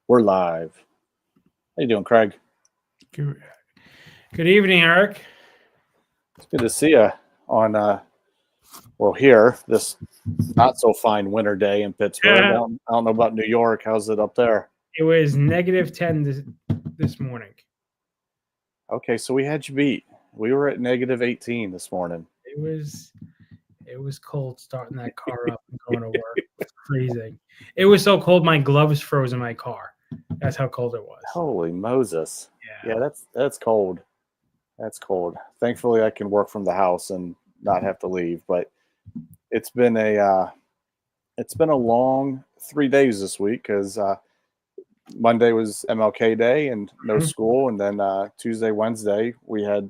We're live. How you doing, Craig? Good, good evening, Eric. It's good to see you on here this not so fine winter day in Pittsburgh. I don't know about New York. How's it up there? It was -10 this morning. Okay, so we had you beat. We were at -18 this morning. It was cold starting that car up and going to work. It was freezing. It was so cold my gloves froze in my car. That's how cold it was. Holy Moses. Yeah, that's cold. That's cold. Thankfully I can work from the house and not have to leave, but it's been a long 3 days this week because Monday was MLK Day and no school, and then Tuesday, Wednesday we had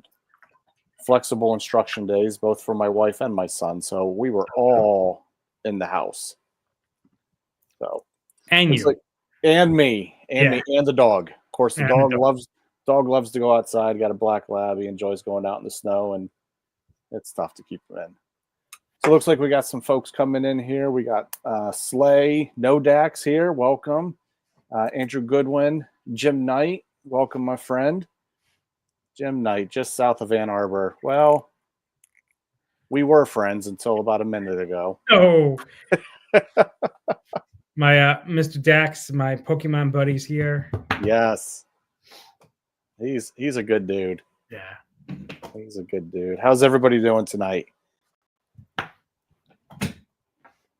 flexible instruction days, both for my wife and my son. So we were all in the house. So and you, and me and the dog. Of course, the dog loves to go outside. Got a black lab. He enjoys going out in the snow, and it's tough to keep him in. So it looks like we got some folks coming in here. We got Slay, No Dax here. Welcome. Andrew Goodwin, Jim Knight. Welcome, my friend. Jim Knight, just south of Ann Arbor. Well, we were friends until about a minute ago. Oh, my Mr. Dax, my Pokemon buddy's here. Yes, he's a good dude. Yeah, he's a good dude. How's everybody doing tonight?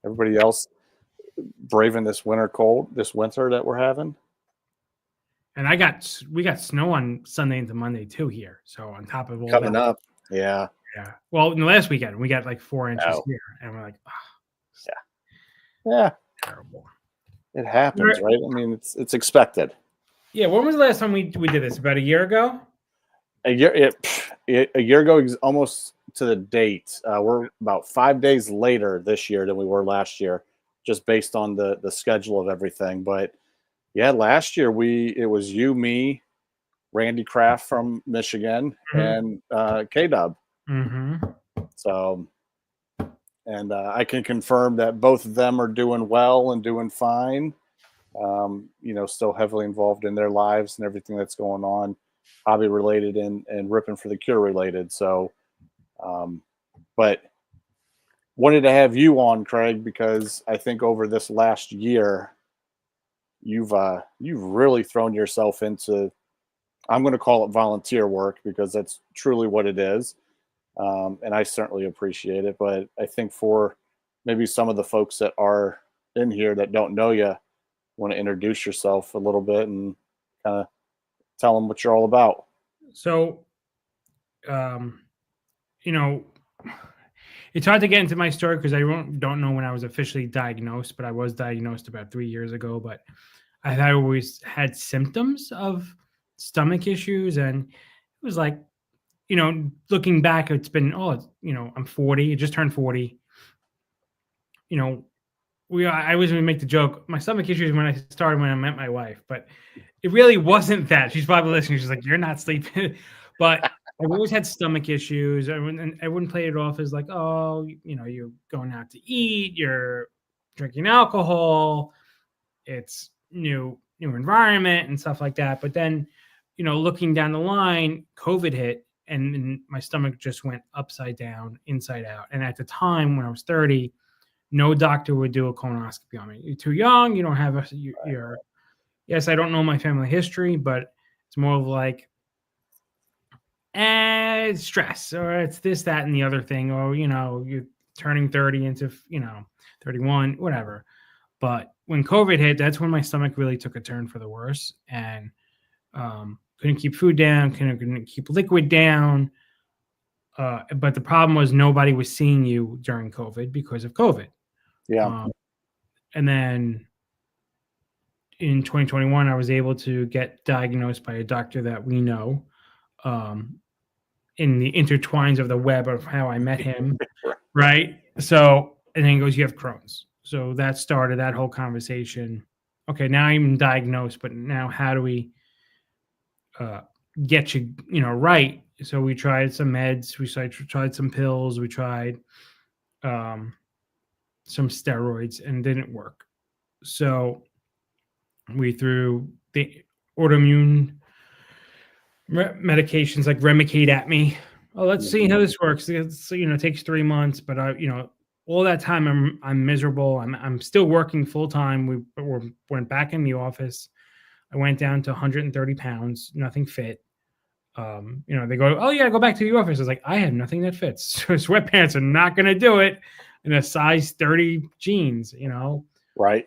Everybody else braving this winter that we're having? And we got snow on Sunday into Monday too here. So on top of all coming that, up, yeah. Well, in the last weekend we got like 4 inches here, and we're like, yeah, terrible. It happens, right? I mean, it's expected. Yeah. When was the last time we did this? About a year ago. A year ago, almost to the date. We're about 5 days later this year than we were last year, just based on the schedule of everything. But yeah, last year it was you, me, Randy Kraft from Michigan, and K-Dub. So, and I can confirm that both of them are doing well and doing fine. Still heavily involved in their lives and everything that's going on, hobby related and Rippin for the Cure related. So, but wanted to have you on, Craig, because I think over this last year, you've really thrown yourself into, I'm going to call it volunteer work because that's truly what it is. And I certainly appreciate it. But I think for maybe some of the folks that are in here that don't know you, want to introduce yourself a little bit and kind of tell them what you're all about. So, it's hard to get into my story because I don't know when I was officially diagnosed, but I was diagnosed about 3 years ago. But I had always had symptoms of stomach issues, and it was like, looking back, it's been I'm 40, I just turned 40. I always make the joke, my stomach issues when I met my wife, but it really wasn't that. She's probably listening. She's like, you're not sleeping. But I've always had stomach issues. I wouldn't play it off as like, oh, you're going out to eat, you're drinking alcohol, it's new environment and stuff like that. But then, looking down the line, COVID hit and my stomach just went upside down, inside out. And at the time when I was 30, no doctor would do a colonoscopy on me. You're too young. You don't have yes, I don't know my family history, but it's more of like, it's stress, or it's this, that, and the other thing, or, you're turning 30 into, 31, whatever. But when COVID hit, that's when my stomach really took a turn for the worse, and couldn't keep food down, couldn't keep liquid down. But the problem was nobody was seeing you during COVID because of COVID. Yeah. And then in 2021, I was able to get diagnosed by a doctor that we know, in the intertwines of the web of how I met him. Right. So, and then he goes, you have Crohn's. So that started that whole conversation. Okay, now I'm diagnosed, but now how do we get you, right? So we tried some meds, we tried some pills, we tried some steroids, and didn't work. So We threw the autoimmune medications like Remicade at me. Oh, let's see how this works. It's, it takes 3 months, but all that time I'm miserable. I'm still working full time. We went back in the office. I went down to 130 pounds, nothing fit. They go, oh yeah, go back to the office. I was like, I have nothing that fits. So sweatpants are not going to do it. In a size 30 jeans, Right.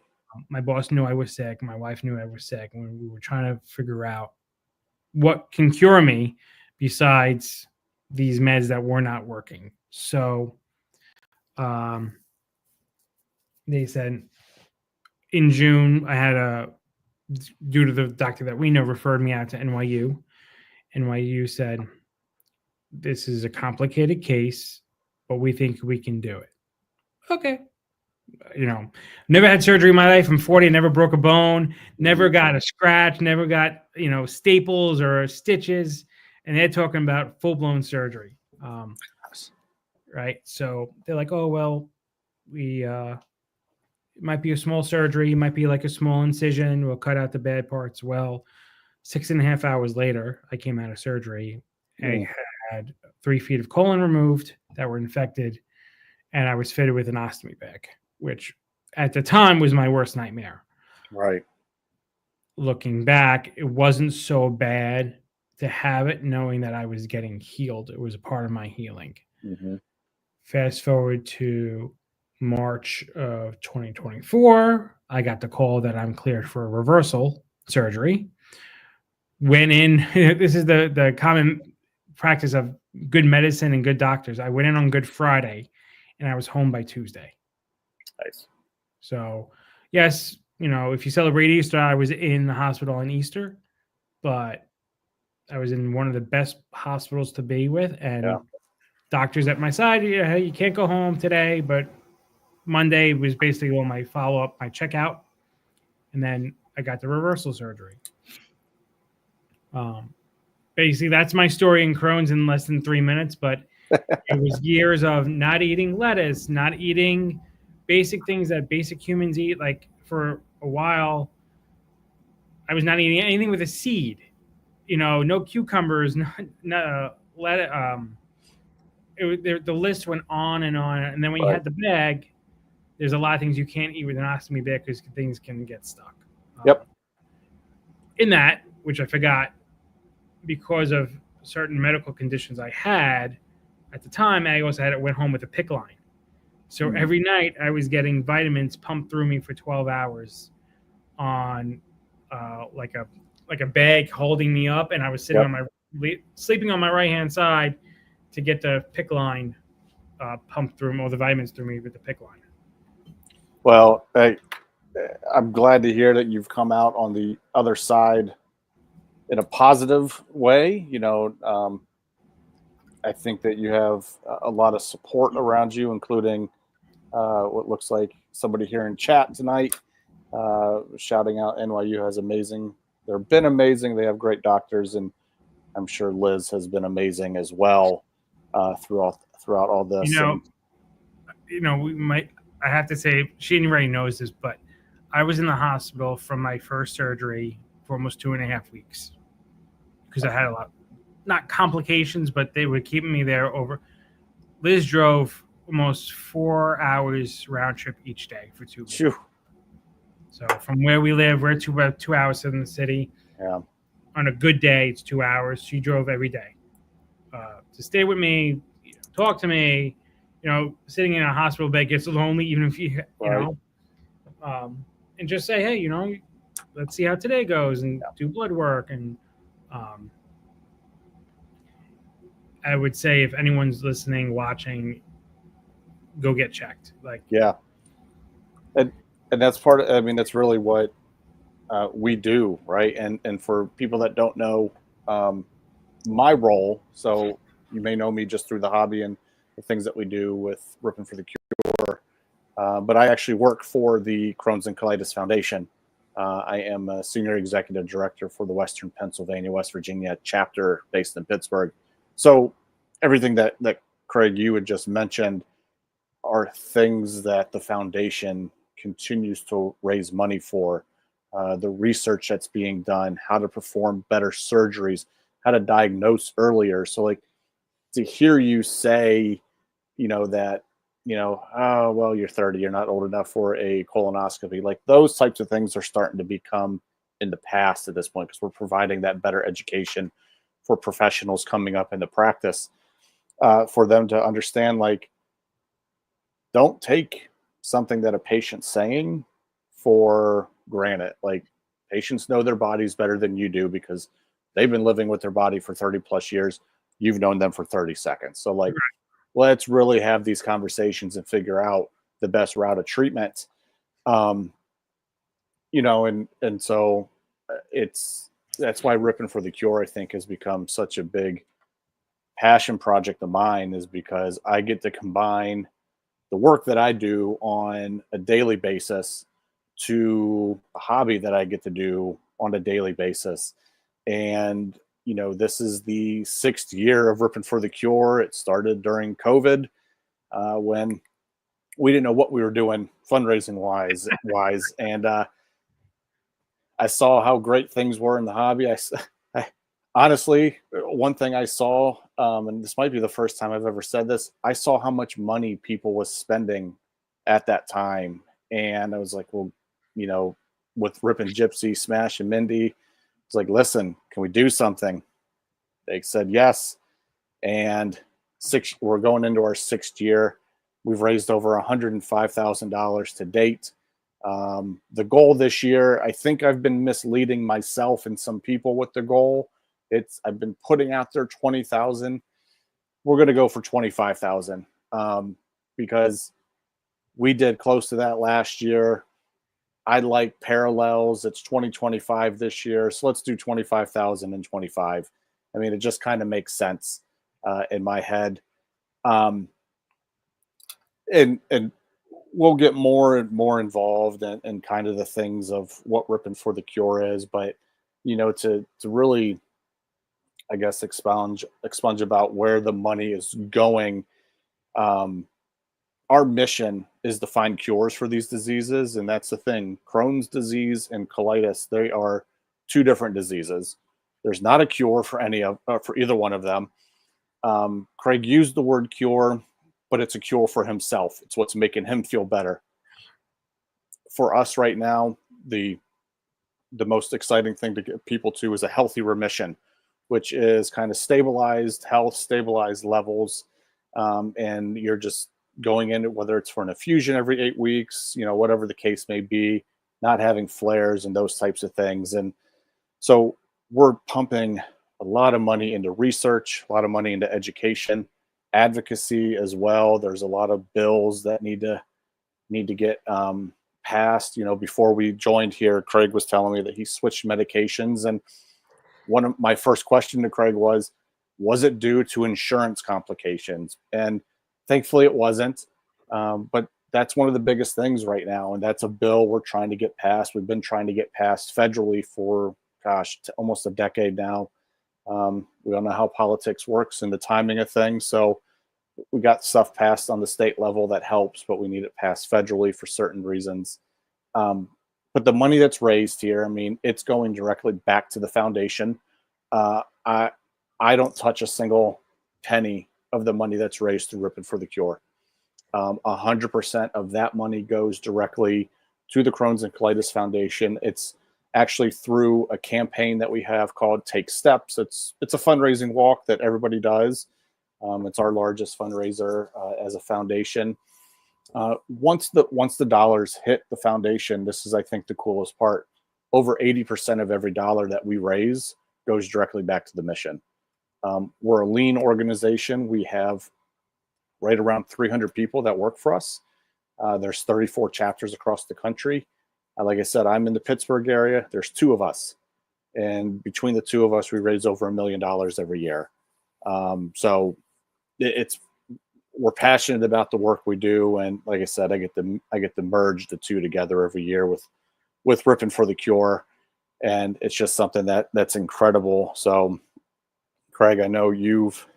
My boss knew I was sick. My wife knew I was sick. And we were trying to figure out what can cure me besides these meds that were not working. So they said in June, due to the doctor that we know referred me out to NYU. NYU said, this is a complicated case, but we think we can do it. Okay. Never had surgery in my life. I'm 40, never broke a bone, never got a scratch, never got, staples or stitches. And they're talking about full-blown surgery. Right. So they're like, oh, well, it might be a small surgery. It might be like a small incision. We'll cut out the bad parts. Well, 6.5 hours later, I came out of surgery. I had 3 feet of colon removed that were infected, and I was fitted with an ostomy bag, which at the time was my worst nightmare. Right. Looking back, it wasn't so bad to have it, knowing that I was getting healed. It was a part of my healing. Mm-hmm. Fast forward to March of 2024, I got the call that I'm cleared for a reversal surgery. Went in, this is the common practice of good medicine and good doctors. I went in on Good Friday, and I was home by Tuesday. Nice. So, yes, if you celebrate Easter, I was in the hospital on Easter, but I was in one of the best hospitals to be with, and doctors at my side. Yeah, you can't go home today, but Monday was basically all my follow-up, my checkout, and then I got the reversal surgery. Basically, that's my story in Crohn's in less than 3 minutes, but it was years of not eating lettuce, not eating basic things that basic humans eat. Like for a while, I was not eating anything with a seed. No cucumbers, no lettuce. The list went on, and then when you had the bag, there's a lot of things you can't eat with an ostomy bag because things can get stuck. In that, which I forgot, because of certain medical conditions I had at the time, I also went home with a PICC line. So every night I was getting vitamins pumped through me for 12 hours on like a bag holding me up, and I was sitting sleeping on my right hand side to get the PICC line pumped through me, all the vitamins through me with the PICC line. Well, I'm glad to hear that you've come out on the other side in a positive way. I think that you have a lot of support around you, including what looks like somebody here in chat tonight shouting out NYU has amazing. They've been amazing. They have great doctors, and I'm sure Liz has been amazing as well throughout all this. I have to say, she already knows this, but I was in the hospital from my first surgery for almost 2.5 weeks because I had a lot, not complications, but they were keeping me there over. Liz drove almost 4 hours round trip each day for 2 weeks. Phew. So from where we live, we're about 2 hours in the city. Yeah. On a good day, it's 2 hours. She drove every day to stay with me, talk to me. Sitting in a hospital bed gets lonely, even if you and just say, hey, let's see how today goes, and do blood work. And I would say if anyone's listening, watching, go get checked. And that's part of, that's really what we do, right? And for people that don't know my role, so you may know me just through the hobby and the things that we do with Rippin for the Cure, but I actually work for the Crohn's and Colitis Foundation. I am a senior executive director for the Western Pennsylvania, West Virginia chapter based in Pittsburgh. So everything that Craig, you had just mentioned are things that the foundation continues to raise money for the research that's being done, how to perform better surgeries, how to diagnose earlier. So like to hear you say, that, oh, well, you're 30, you're not old enough for a colonoscopy. Like those types of things are starting to become in the past at this point because we're providing that better education for professionals coming up in the practice, for them to understand, like, don't take something that a patient's saying for granted. Like patients know their bodies better than you do because they've been living with their body for 30 plus years. You've known them for 30 seconds. So like, let's really have these conversations and figure out the best route of treatment. Um, and so that's why Ripping for the Cure, I think, has become such a big passion project of mine, is because I get to combine the work that I do on a daily basis to a hobby that I get to do on a daily basis. And, this is the 6th year of Ripping for the Cure. It started during COVID, when we didn't know what we were doing fundraising wise. And I saw how great things were in the hobby. I honestly, one thing I saw, and this might be the first time I've ever said this, I saw how much money people was spending at that time. And I was like, well, with Rip and Gypsy, Smash and Mindy, it's like, listen, can we do something? They said yes. And we're going into our 6th year. We've raised over $105,000 to date. The goal this year, I think I've been misleading myself and some people with the goal. I've been putting out there 20,000. We're going to go for 25,000, because we did close to that last year. I like parallels. It's 2025 this year, so let's do 25,000 and 25. I mean, it just kind of makes sense in my head. And we'll get more and more involved in kind of the things of what Ripping for the Cure is, but to really, I guess, expunge about where the money is going. Our mission is to find cures for these diseases, and that's the thing. Crohn's disease and colitis, they are 2 different diseases. There's not a cure for for either one of them. Craig used the word cure, but it's a cure for himself. It's what's making him feel better. For us right now, the most exciting thing to get people to is a healthy remission, which is kind of stabilized health, stabilized levels, and you're just going in, whether it's for an infusion every 8 weeks, whatever the case may be, not having flares and those types of things. And so we're pumping a lot of money into research, a lot of money into education, advocacy as well. There's a lot of bills that need to get passed. Before we joined here, Craig was telling me that he switched medications, and one of my first question to Craig was it due to insurance complications? And thankfully it wasn't. But that's one of the biggest things right now, and that's a bill we're trying to get passed. We've been trying to get passed federally for almost a decade now. We don't know how politics works and the timing of things, so we got stuff passed on the state level that helps, but we need it passed federally for certain reasons. But the money that's raised here, I mean, it's going directly back to the foundation. I don't touch a single penny of the money that's raised through Rippin' for the Cure. 100% of that money goes directly to the Crohn's and Colitis Foundation. It's actually through a campaign that we have called Take Steps. It's a fundraising walk that everybody does. It's our largest fundraiser as a foundation. Once the dollars hit the foundation, this is, I think, the coolest part. Over 80% of every dollar that we raise goes directly back to the mission. We're a lean organization. We have right around 300 people that work for us. There's 34 chapters across the country. Like I said, I'm in the Pittsburgh area. There's 2 of us. And between the 2 of us, we raise over $1 million every year. So we're passionate about the work we do. And like I said, I get to merge the 2 together every year with Rippin' for the Cure. And it's just something that's incredible. So Craig, I know you've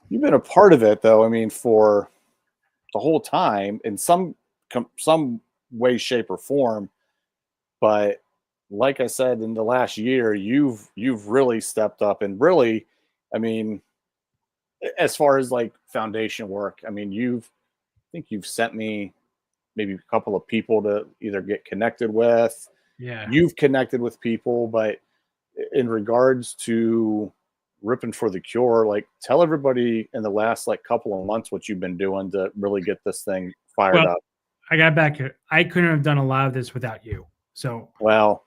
been a part of it, though. I mean, for the whole time in some way, shape, or form. But like I said, in the last year, you've really stepped up and really, I mean, as far as like foundation work, I mean, I think you've sent me maybe a couple of people to either get connected with. Yeah. You've connected with people, but in regards to ripping for the cure, like tell everybody in the last like couple of months what you've been doing to really get this thing fired Well, up. I got back. I couldn't have done a lot of this without you. So Well,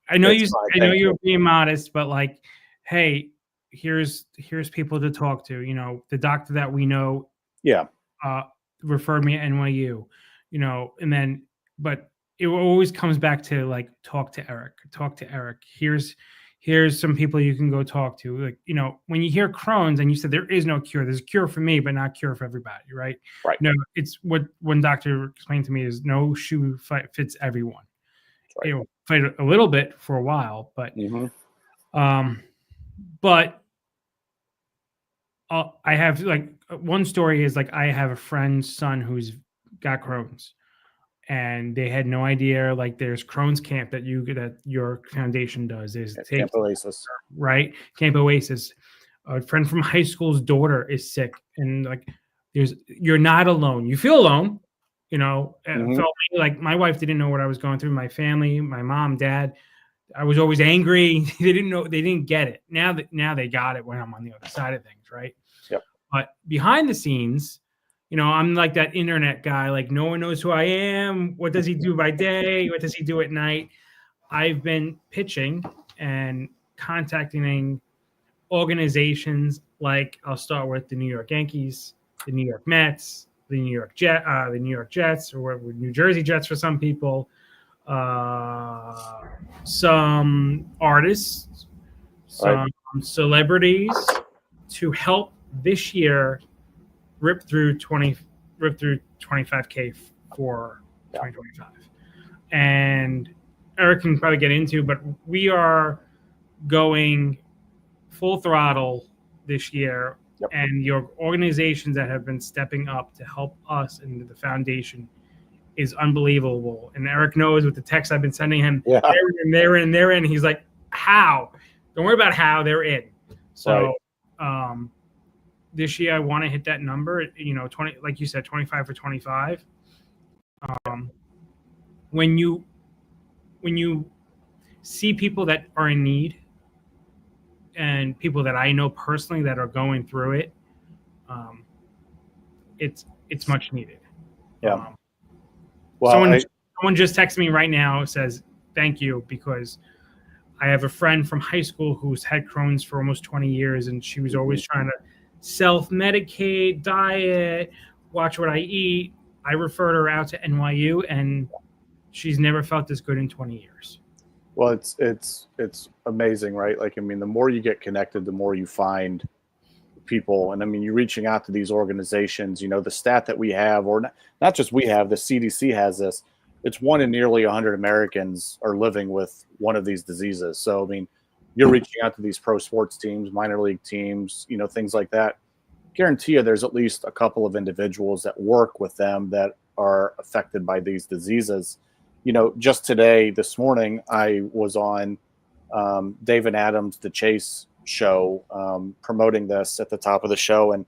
I know it's you. fine. I know Thank you're you. being modest, but like, hey, here's people to talk to. The doctor that we know Yeah, uh, referred me to NYU. And then, but it always comes back to like talk to Eric. Talk to Eric. Here's some people you can go talk to. Like, when you hear Crohn's and you said there is no cure, there's a cure for me, but not cure for everybody, right? right. No, it's what one doctor explained to me is no shoe fits everyone. Right. It'll fit a little bit for a while, but Mm-hmm. um, but I have like one story is like I have a friend's son who's got Crohn's, and they had no idea like there's Crohn's camp that your foundation does. There's Camp Oasis. right? Camp Oasis. A friend from high school's daughter is sick, and like you're not alone. You feel alone, Mm-hmm. felt like my wife didn't know what I was going through. My family, my mom, dad, I was always angry. They didn't know. They didn't get it. Now they got it when I'm on the other side of things, right? Yep. But behind the scenes, I'm like that internet guy. Like no one knows who I am. What does he do by day? What does he do at night? I've been pitching and contacting organizations like I'll start with the New York Yankees, the New York Mets, the New York Jets, or New Jersey Jets for some people. Some artists, some celebrities to help this year rip through 25K for 2025. And Eric can probably get into, but we are going full throttle this year. Yep. And your organizations that have been stepping up to help us and the foundation is unbelievable. And Eric knows with the text I've been sending him, they're in. He's like, how? Don't worry about how, they're in. So this year I want to hit that number, 20, like you said, 25 for 25. When you see people that are in need and people that I know personally that are going through it, it's much needed. Yeah. Well, someone just texted me right now, says thank you, because I have a friend from high school who's had Crohn's for almost 20 years, and she was always trying to self-medicate, diet, watch what I eat. I referred her out to NYU, and she's never felt this good in 20 years. Well, it's amazing, right? Like, I mean, the more you get connected, the more you find people. And I mean, you're reaching out to these organizations, the stat that we have, or not just we have, the CDC has this, it's 1 in nearly 100 Americans are living with one of these diseases. So, I mean, you're reaching out to these pro sports teams, minor league teams, things like that. Guarantee you there's at least a couple of individuals that work with them that are affected by these diseases. Just today, this morning, I was on David Adams, the Chase show, promoting this at the top of the show. And,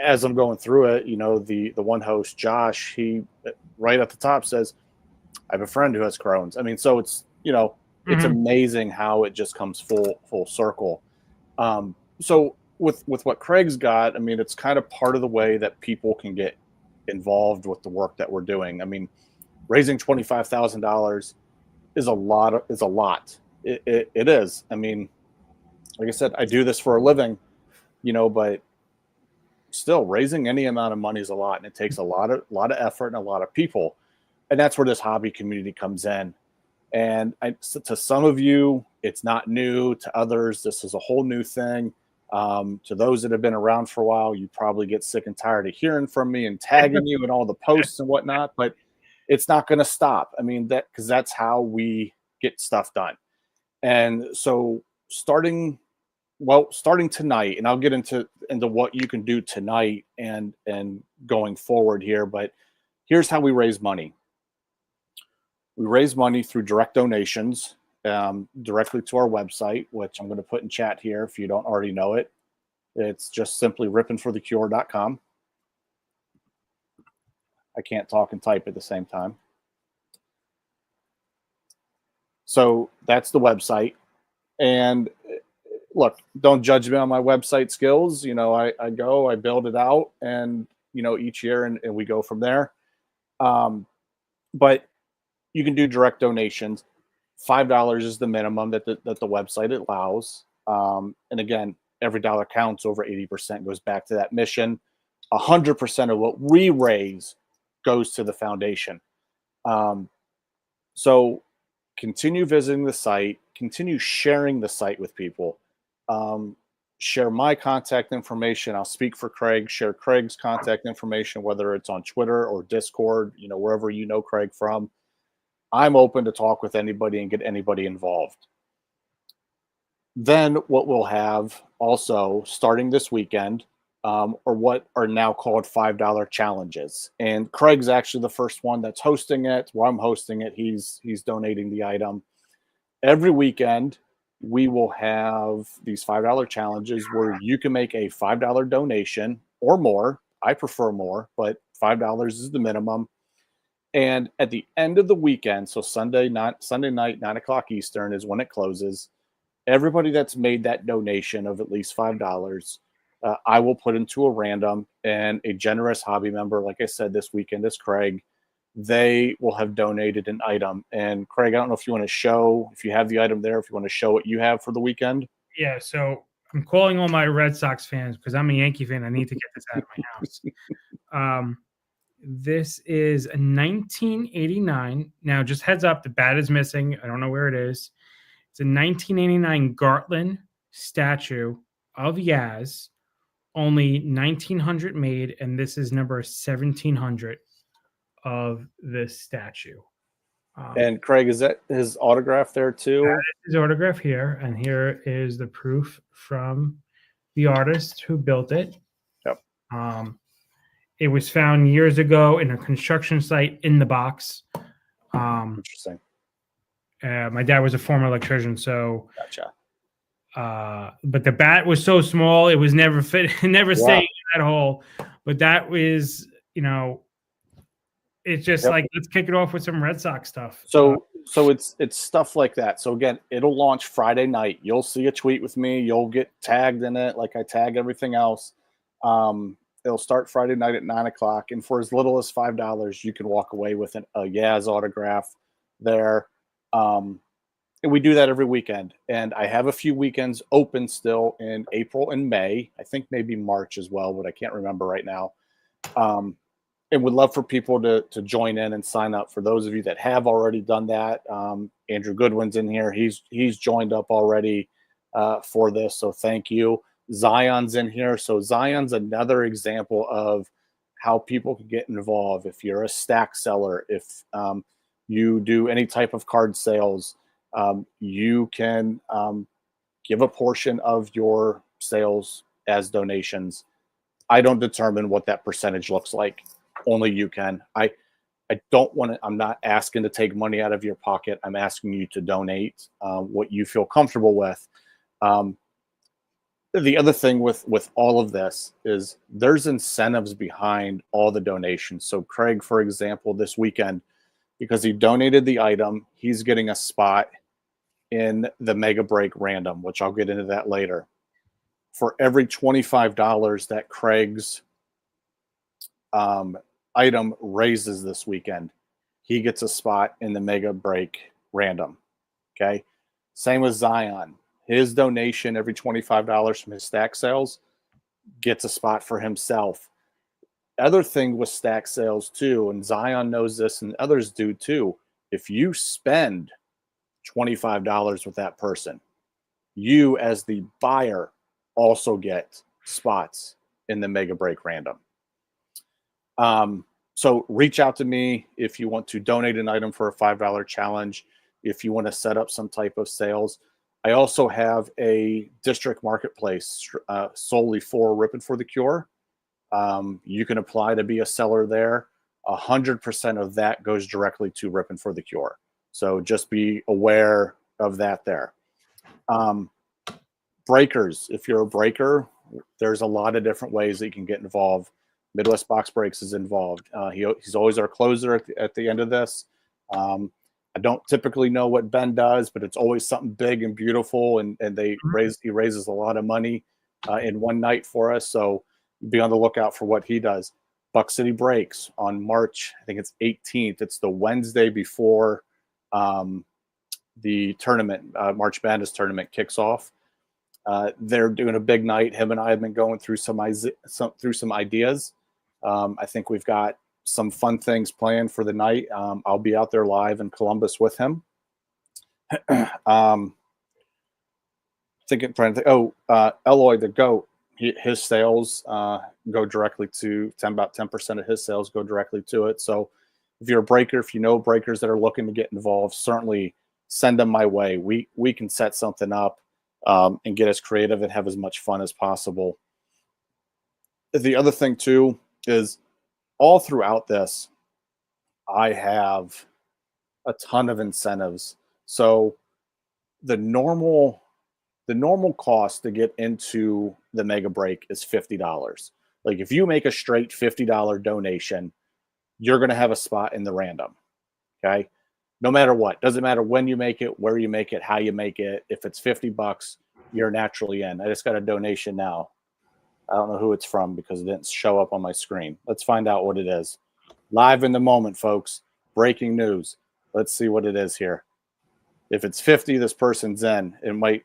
as I'm going through it, the one host, Josh, he right at the top says, I have a friend who has Crohn's. I mean, so it's, it's amazing how it just comes full circle. So with what Craig's got, I mean, it's kind of part of the way that people can get involved with the work that we're doing. I mean, raising $25,000 is a lot. It is. I mean, like I said, I do this for a living, but still raising any amount of money is a lot, and it takes a lot of effort and a lot of people. And that's where this hobby community comes in. And to some of you, it's not new. To others, this is a whole new thing. To those that have been around for a while, you probably get sick and tired of hearing from me and tagging you in all the posts and whatnot, but it's not going to stop. I mean, because that's how we get stuff done. And so starting tonight, and I'll get into what you can do tonight and going forward here, but here's how we raise money. We raise money through direct donations directly to our website, which I'm going to put in chat here if you don't already know it. It's just simply rippinforthecure.com. I can't talk and type at the same time. So that's the website. And look, don't judge me on my website skills. I go, I build it out, and, each year, and we go from there. But you can do direct donations. $5 is the minimum that the website allows. And again, every dollar counts. Over 80% goes back to that mission. 100% of what we raise goes to the foundation. So continue visiting the site, continue sharing the site with people. Share my contact information. I'll speak for Craig. Share Craig's contact information, whether it's on Twitter or Discord, wherever Craig from. I'm open to talk with anybody and get anybody involved. Then what we'll have also starting this weekend are what are now called $5 challenges. And Craig's actually the first one that's hosting it. While I'm hosting it, he's donating the item. Every weekend, we will have these $5 challenges where you can make a $5 donation or more. I prefer more, but $5 is the minimum. And at the end of the weekend, so Sunday night, 9:00 Eastern is when it closes. Everybody that's made that donation of at least $5, I will put into a random, and a generous hobby member, like I said, this weekend is Craig. They will have donated an item. And Craig, I don't know if you want to show, if you have the item there, if you want to show what you have for the weekend. Yeah, so I'm calling all my Red Sox fans because I'm a Yankee fan. I need to get this out of my house. This is a 1989. Now, just heads up, the bat is missing. I don't know where it is. It's a 1989 Gartland statue of Yaz, only 1900 made, and this is number 1700 of this statue. And Craig, is that his autograph there too? His autograph here, and here is the proof from the artist who built it. Yep. It was found years ago in a construction site in the box. Interesting. My dad was a former electrician, so gotcha. But the bat was so small, it was never fit, never stayed in that hole. But that was, it's just like, let's kick it off with some Red Sox stuff. So it's stuff like that. So again, it'll launch Friday night. You'll see a tweet with me. You'll get tagged in it, like I tag everything else. It'll start Friday night at 9:00, and for as little as $5, you can walk away with a Yaz autograph there. And we do that every weekend. And I have a few weekends open still in April and May. I think maybe March as well, but I can't remember right now. And would love for people to join in and sign up. For those of you that have already done that, Andrew Goodwin's in here. He's joined up already for this, so thank you. Zion's in here. So Zion's another example of how people can get involved. If you're a stack seller, if you do any type of card sales, you can give a portion of your sales as donations. I don't determine what that percentage looks like. Only you can. I don't want to, I'm not asking to take money out of your pocket. I'm asking you to donate what you feel comfortable with. The other thing with all of this is there's incentives behind all the donations. So Craig, for example, this weekend, because he donated the item, he's getting a spot in the Mega Break Random, which I'll get into that later. For every $25 that Craig's item raises this weekend, he gets a spot in the Mega Break Random. Okay. Same with Zion. His donation, every $25 from his stack sales, gets a spot for himself. Other thing with stack sales too, and Zion knows this and others do too, if you spend $25 with that person, you as the buyer also get spots in the Mega Break Random. So reach out to me if you want to donate an item for a $5 challenge, if you want to set up some type of sales. I also have a district marketplace solely for Rippin for the Cure. You can apply to be a seller there. 100% of that goes directly to Rippin for the Cure. So just be aware of that there. Breakers. If you're a breaker, there's a lot of different ways that you can get involved. Midwest Box Breaks is involved. He's always our closer at the end of this. I don't typically know what Ben does, but it's always something big and beautiful, and he raises a lot of money in one night for us. So be on the lookout for what he does. Buck City Breaks on March, I think it's 18th. It's the Wednesday before the tournament, March Madness tournament kicks off. They're doing a big night. Him and I have been going through some ideas. I think we've got some fun things planned for the night. I'll be out there live in Columbus with him. Eloy the GOAT, his sales go directly to about 10% of his sales go directly to it. So if you're a breaker, if you know breakers that are looking to get involved, certainly send them my way. We can set something up and get as creative and have as much fun as possible. The other thing too is all throughout this, I have a ton of incentives. So the normal cost to get into the Mega Break is $50. Like if you make a straight $50 donation, you're going to have a spot in the random. Okay. No matter what, doesn't matter when you make it, where you make it, how you make it. If it's $50, you're naturally in. I just got a donation now. I don't know who it's from because it didn't show up on my screen. Let's find out what it is. Live in the moment, folks. Breaking news. Let's see what it is here. If it's 50, this person's in. It might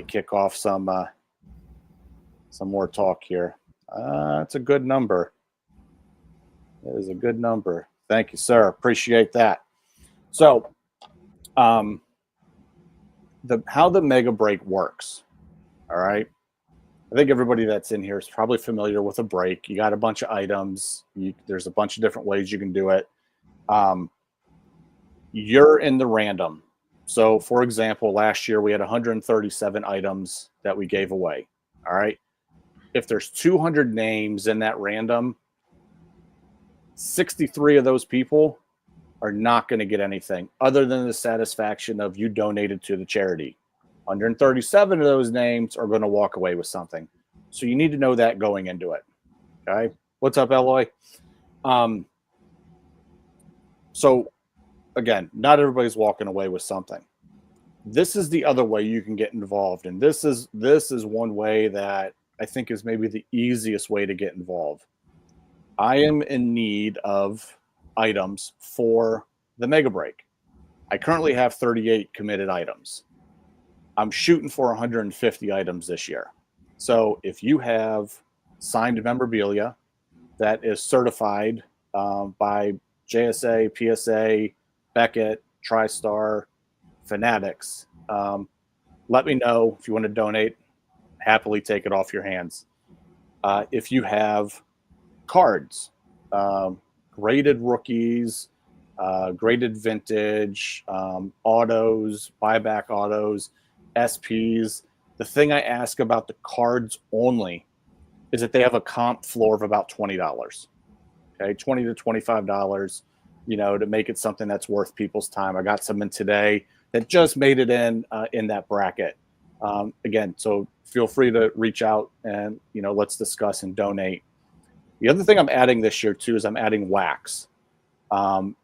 kick off some more talk here. It's a good number. It is a good number. Thank you, sir. Appreciate that. So, how the Mega Break works. All right. I think everybody that's in here is probably familiar with a break. You got a bunch of items. There's a bunch of different ways you can do it. You're in the random. So, for example, last year we had 137 items that we gave away. All right. If there's 200 names in that random, 63 of those people are not going to get anything other than the satisfaction of you donated to the charity. 137 of those names are going to walk away with something. So you need to know that going into it. Okay. What's up, Eloy? So again, not everybody's walking away with something. This is the other way you can get involved. And this is one way that I think is maybe the easiest way to get involved. I am in need of items for the Mega Break. I currently have 38 committed items. I'm shooting for 150 items this year. So if you have signed memorabilia that is certified by JSA, PSA, Beckett, TriStar, Fanatics, let me know if you want to donate. Happily take it off your hands. If you have cards, graded rookies, graded vintage, autos, buyback autos, SPs. The thing I ask about the cards only is that they have a comp floor of about $20. Okay, $20 to $25, to make it something that's worth people's time. I got some in today that just made it in that bracket. Again, so feel free to reach out and let's discuss and donate. The other thing I'm adding this year too is I'm adding wax. And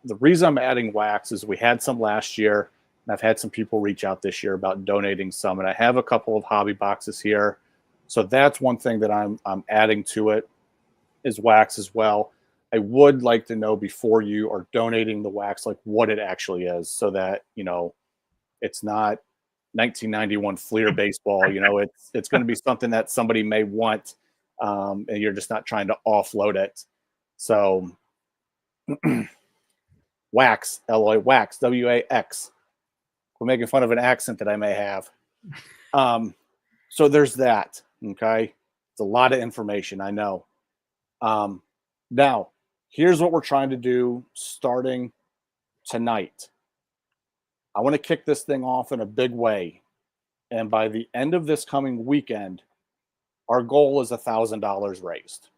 the reason I'm adding wax is we had some last year, and I've had some people reach out this year about donating some, and I have a couple of hobby boxes here. So that's one thing that I'm adding to it is wax as well. I would like to know before you are donating the wax, like what it actually is, so that it's not 1991 Fleer baseball. It's going to be something that somebody may want, and you're just not trying to offload it. So wax, Eloy, wax, WAX. We're making fun of an accent that I may have. So there's that. Okay. It's a lot of information, I know. Now, here's what we're trying to do starting tonight. I want to kick this thing off in a big way. And by the end of this coming weekend, our goal is $1,000 raised.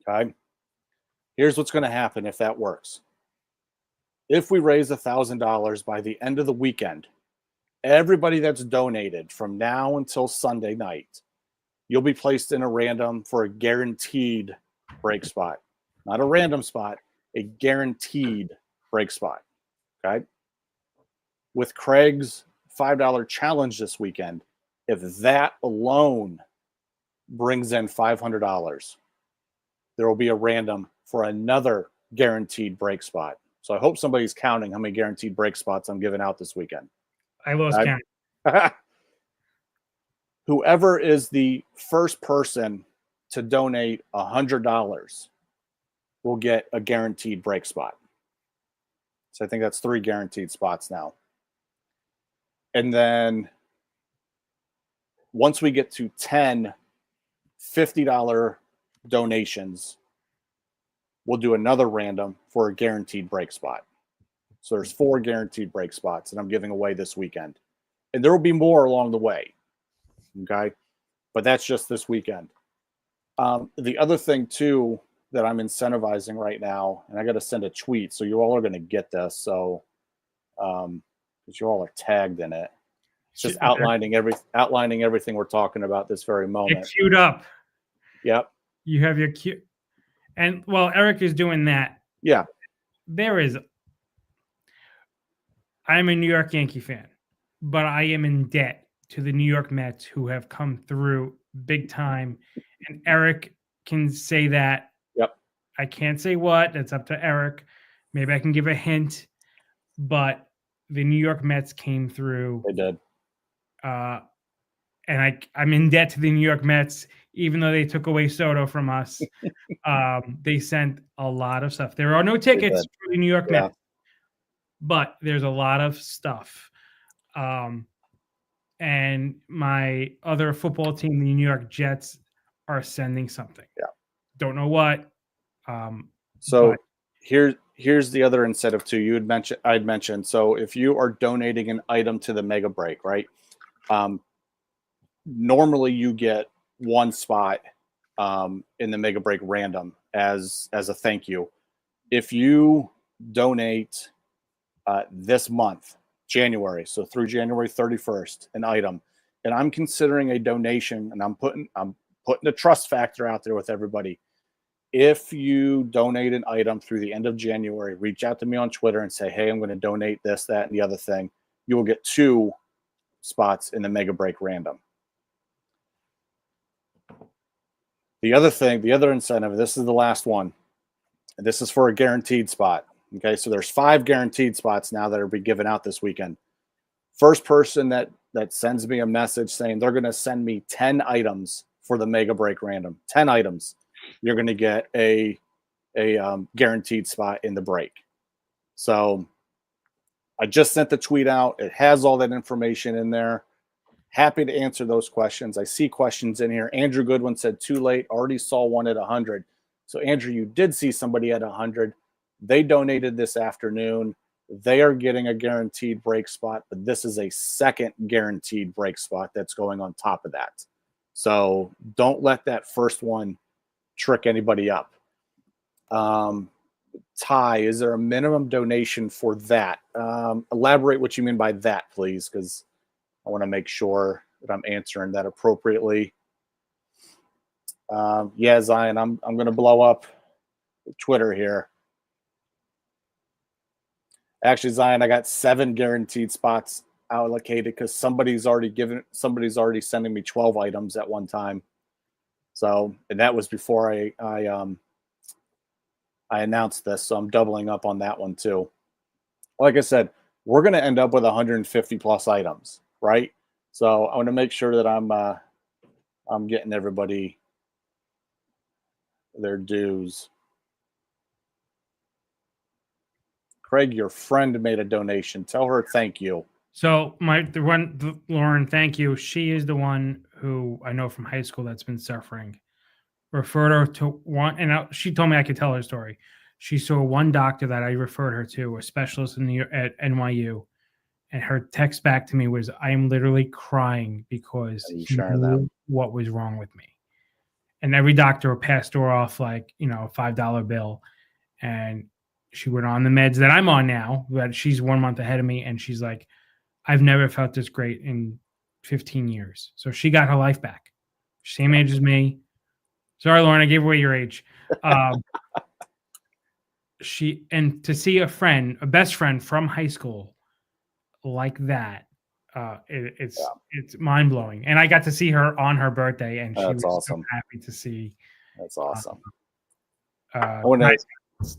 Okay. Here's what's going to happen if that works. If we raise $1,000 by the end of the weekend, everybody that's donated from now until Sunday night, you'll be placed in a random for a guaranteed break spot. Not a random spot, a guaranteed break spot. Okay. With Craig's $5 challenge this weekend, if that alone brings in $500, there will be a random for another guaranteed break spot. So I hope somebody's counting how many guaranteed break spots I'm giving out this weekend. I lost count. Whoever is the first person to donate $100 will get a guaranteed break spot. So I think that's 3 guaranteed spots now. And then once we get to 10 $50 donations, we'll do another random for a guaranteed break spot. So there's 4 guaranteed break spots that I'm giving away this weekend. And there will be more along the way. Okay. But that's just this weekend. The other thing, too, that I'm incentivizing right now, and I got to send a tweet, so you all are going to get this. So, because you all are tagged in it. It's just outlining everything we're talking about this very moment. Get queued up. Yep. You have your cue. And while Eric is doing that, yeah, I'm a New York Yankee fan, but I am in debt to the New York Mets, who have come through big time. And Eric can say that. Yep. I can't say what. That's up to Eric. Maybe I can give a hint, but the New York Mets came through. They did. And I'm in debt to the New York Mets, even though they took away Soto from us. They sent a lot of stuff. There are no tickets for the New York Mets, but there's a lot of stuff. And my other football team, the New York Jets, are sending something. Yeah. Don't know what. Here's the other incentive too. I'd mentioned. So if you are donating an item to the Mega Break, right? Normally you get 1 spot in the Mega Break random as a thank you. If you donate this month, January, so through January 31st, an item, and I'm considering a donation, and I'm putting a trust factor out there with everybody. If you donate an item through the end of January, reach out to me on Twitter and say, hey, I'm going to donate this, that, and the other thing. You will get 2 spots in the Mega Break random. The other incentive, this is the last one. And this is for a guaranteed spot. Okay, so there's 5 guaranteed spots now that are being given out this weekend. First person that sends me a message saying they're going to send me 10 items for the Mega Break random, 10 items, you're going to get a guaranteed spot in the break. So I just sent the tweet out. It has all that information in there. Happy to answer those questions. I see questions in here. Andrew Goodwin said, too late. Already saw one at 100. So, Andrew, you did see somebody at 100. They donated this afternoon. They are getting a guaranteed break spot, but this is a second guaranteed break spot that's going on top of that. So don't let that first one trick anybody up. Ty, is there a minimum donation for that? Elaborate what you mean by that, please, because I want to make sure that I'm answering that appropriately. Yeah, Zion, I'm going to blow up Twitter here. Actually, Zion, I got 7 guaranteed spots allocated because somebody's already sending me 12 items at one time. So, and that was before I announced this. So I'm doubling up on that one too. Like I said, we're going to end up with 150 plus items, right? So I want to make sure that I'm getting everybody their dues. Craig, your friend made a donation. Tell her thank you. So Lauren, thank you. She is the one who I know from high school that's been suffering. Referred her to one, and she told me I could tell her story. She saw one doctor that I referred her to, a specialist at NYU, and her text back to me was, "I am literally crying because he knew what was wrong with me." And every doctor passed her off like, a $5 bill, and she went on the meds that I'm on now, but she's 1 month ahead of me. And she's like, I've never felt this great in 15 years. So she got her life back. Same age as me. Sorry, Lauren, I gave away your age. And to see a best friend from high school like that, it's mind blowing. And I got to see her on her birthday, and she was awesome. So happy to see. That's awesome.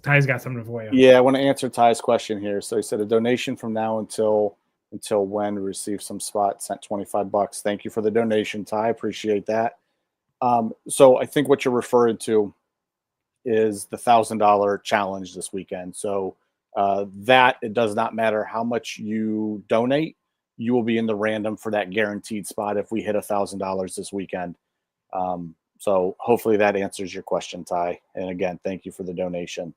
Ty's got something to weigh on. Yeah, I want to answer Ty's question here. So he said a donation from now until when we receive some spot, sent $25. Thank you for the donation, Ty. Appreciate that. So I think what you're referring to is the $1,000 challenge this weekend. So that it does not matter how much you donate, you will be in the random for that guaranteed spot if we hit $1,000 this weekend. So hopefully that answers your question, Ty. And again, thank you for the donation.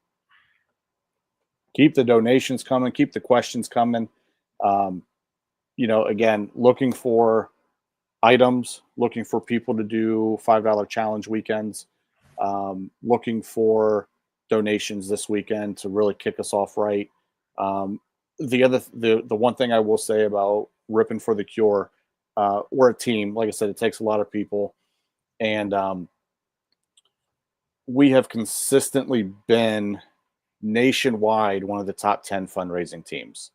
Keep the donations coming. Keep the questions coming. Again, looking for items, looking for people to do $5 challenge weekends, looking for donations this weekend to really kick us off right. The one thing I will say about Rippin for the Cure, we're a team. Like I said, it takes a lot of people. And we have consistently been nationwide one of the top 10 fundraising teams,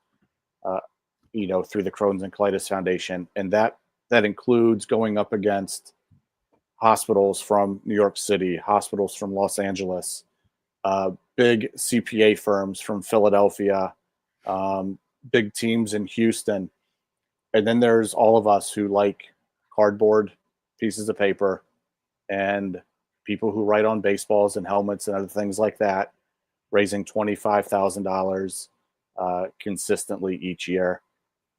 through the Crohn's and Colitis Foundation. And that includes going up against hospitals from New York City, hospitals from Los Angeles, big CPA firms from Philadelphia, big teams in Houston. And then there's all of us who like cardboard pieces of paper and people who write on baseballs and helmets and other things like that, raising $25,000 consistently each year.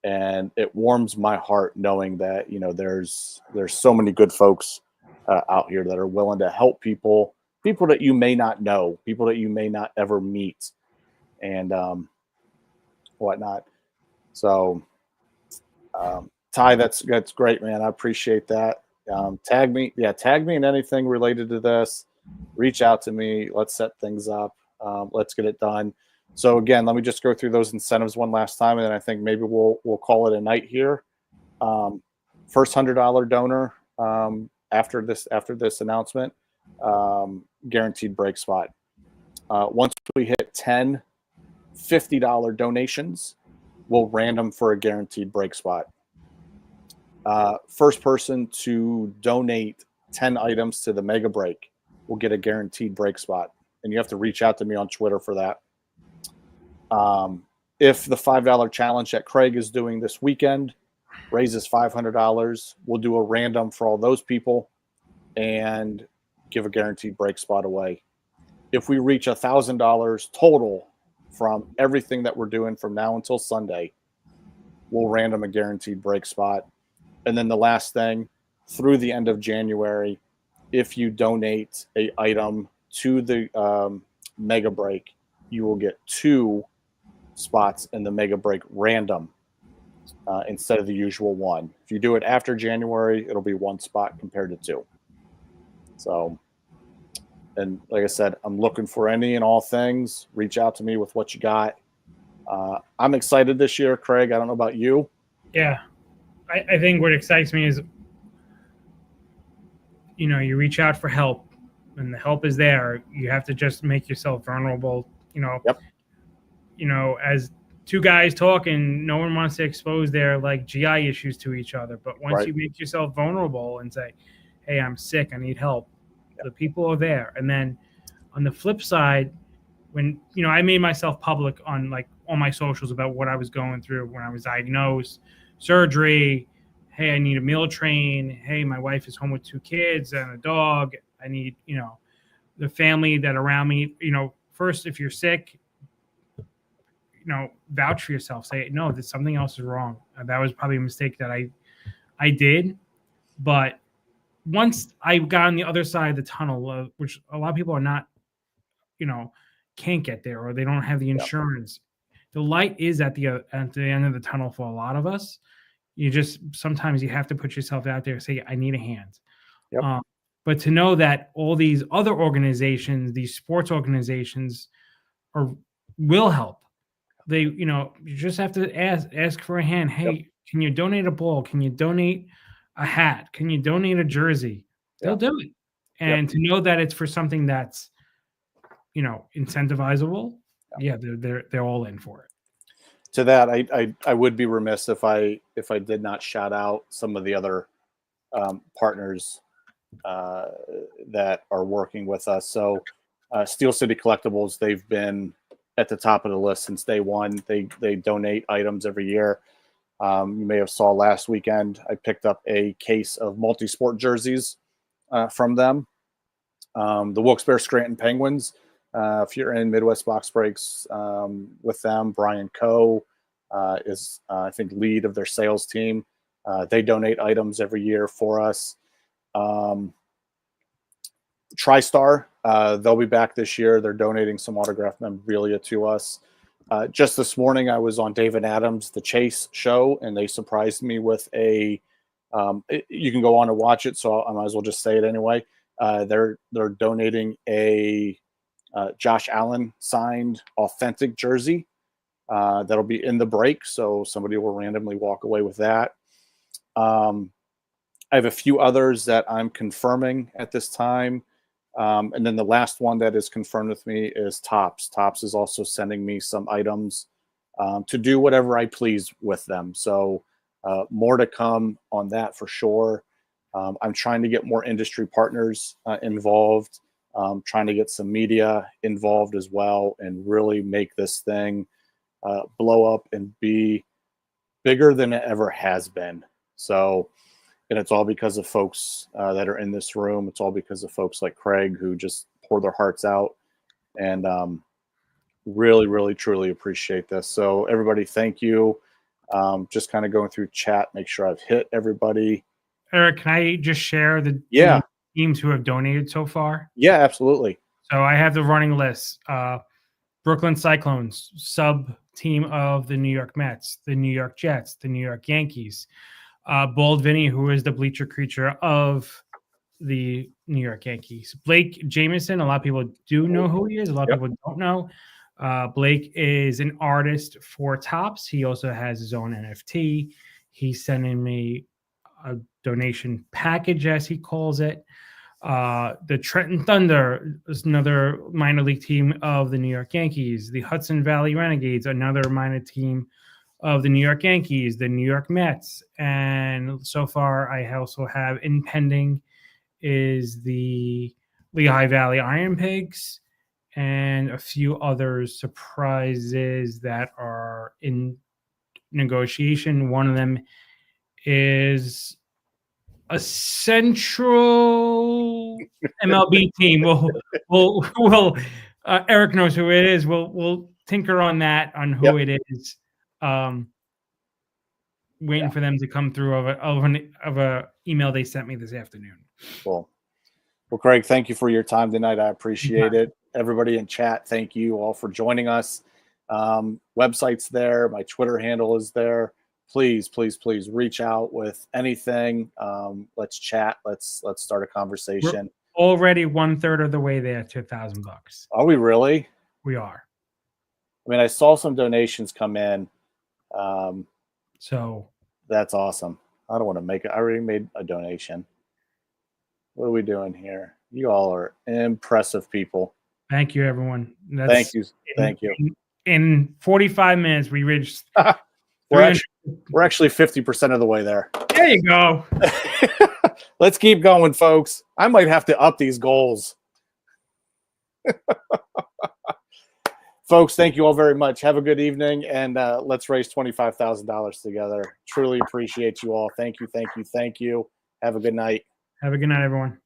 And it warms my heart knowing that, there's so many good folks out here that are willing to help people that you may not know, people that you may not ever meet, and whatnot. So, Ty, that's great, man. I appreciate that. Tag me in anything related to this. Reach out to me. Let's set things up. Let's get it done. So again, let me just go through those incentives one last time, and then I think maybe we'll call it a night here. First $100 donor after this announcement, guaranteed break spot. Once we hit 10 $50 donations, we'll random for a guaranteed break spot. First person to donate 10 items to the mega break will get a guaranteed break spot. And you have to reach out to me on Twitter for that. If the $5 challenge that Craig is doing this weekend raises $500, we'll do a random for all those people and give a guaranteed break spot away. If we reach $1,000 total from everything that we're doing from now until Sunday, we'll random a guaranteed break spot. And then the last thing, through the end of January, if you donate a item to the mega break, you will get 2 spots in the mega break random instead of the usual 1. If you do it after January, it'll be 1 spot compared to 2. So, and like I said, I'm looking for any and all things. Reach out to me with what you got. I'm excited this year, Craig. I don't know about you. Yeah. I think what excites me is, you reach out for help and the help is there. You have to just make yourself vulnerable, Yep. As 2 guys talking, no one wants to expose their GI issues to each other. But once you make yourself vulnerable and say, hey, I'm sick, I need help, the people are there. And then on the flip side, when, I made myself public on all my socials about what I was going through when I was diagnosed, surgery. Hey, I need a meal train. Hey, my wife is home with 2 kids and a dog. I need, the family that around me, first, if you're sick, vouch for yourself. Say, no, that something else is wrong. That was probably a mistake that I did. But once I got on the other side of the tunnel, which a lot of people are not, can't get there, or they don't have the insurance. The light is at the end of the tunnel for a lot of us. Sometimes you have to put yourself out there and say, I need a hand. Yep. But to know that all these other organizations, these sports organizations, are will help. They, you just have to ask for a hand. Hey, Yep. can you donate a ball? Can you donate a hat? Can you donate a jersey? They'll Yep. do it. And to know that it's for something that's, incentivizable, yeah, they're all in for it. To that, I would be remiss if I did not shout out some of the other partners that are working with us. So, Steel City Collectibles, they've been at the top of the list since day one. They donate items every year. You may have saw last weekend, I picked up a case of multi-sport jerseys from them. The Wilkes-Barre Scranton Penguins, if you're in Midwest Box Breaks with them, Brian Coe is, I think, lead of their sales team. They donate items every year for us. TriStar, they'll be back this year. They're donating some autographed memorabilia to us. Just this morning, I was on David Adams' The Chase show, and they surprised me with you can go on and watch it, so I might as well just say it anyway. They're donating a Josh Allen signed authentic jersey that'll be in the break, so somebody will randomly walk away with that. I have a few others that I'm confirming at this time. And then the last one that is confirmed with me is Topps. Topps is also sending me some items to do whatever I please with them. So more to come on that for sure. I'm trying to get more industry partners involved, trying to get some media involved as well, and really make this thing blow up and be bigger than it ever has been. So, and it's all because of folks that are in this room. It's all because of folks like Craig who just pour their hearts out, and really, really, truly appreciate this. So everybody, thank you. Just kind of going through chat, make sure I've hit everybody. Eric, can I just share the teams who have donated so far? Yeah, absolutely. So I have the running list. Brooklyn Cyclones, sub team of the New York Mets, the New York Jets, the New York Yankees. Bald Vinny, who is the bleacher creature of the New York Yankees. Blake Jameson, a lot of people do know who he is. A lot of people don't know. Blake is an artist for Topps. He also has his own NFT. He's sending me a donation package, as he calls it. The Trenton Thunder is another minor league team of the New York Yankees. The Hudson Valley Renegades, another minor team of the New York Yankees, the New York Mets. And so far, I also have in pending is the Lehigh Valley Iron Pigs and a few other surprises that are in negotiation. One of them is a central MLB team. We'll Eric knows who it is. We'll tinker on that, on who it is. Waiting for them to come through of a email they sent me this afternoon. Cool. Well, Craig, thank you for your time tonight. I appreciate it. Everybody in chat, thank you all for joining us. Website's there. My Twitter handle is there. Please, please, please reach out with anything. Let's chat. Let's start a conversation. We're already 1/3 of the way there to $1,000. Are we really? We are. I mean, I saw some donations come in. So that's awesome. I don't want to make it. I already made a donation. What are we doing here? You all are impressive people. Thank you, everyone. Thank you. Thank you. In 45 minutes, we reached. We're actually 50% of the way there. There you go. Let's keep going, folks. I might have to up these goals. Folks, thank you all very much. Have a good evening, and let's raise $25,000 together. Truly appreciate you all. Thank you, thank you, thank you. Have a good night. Have a good night, everyone.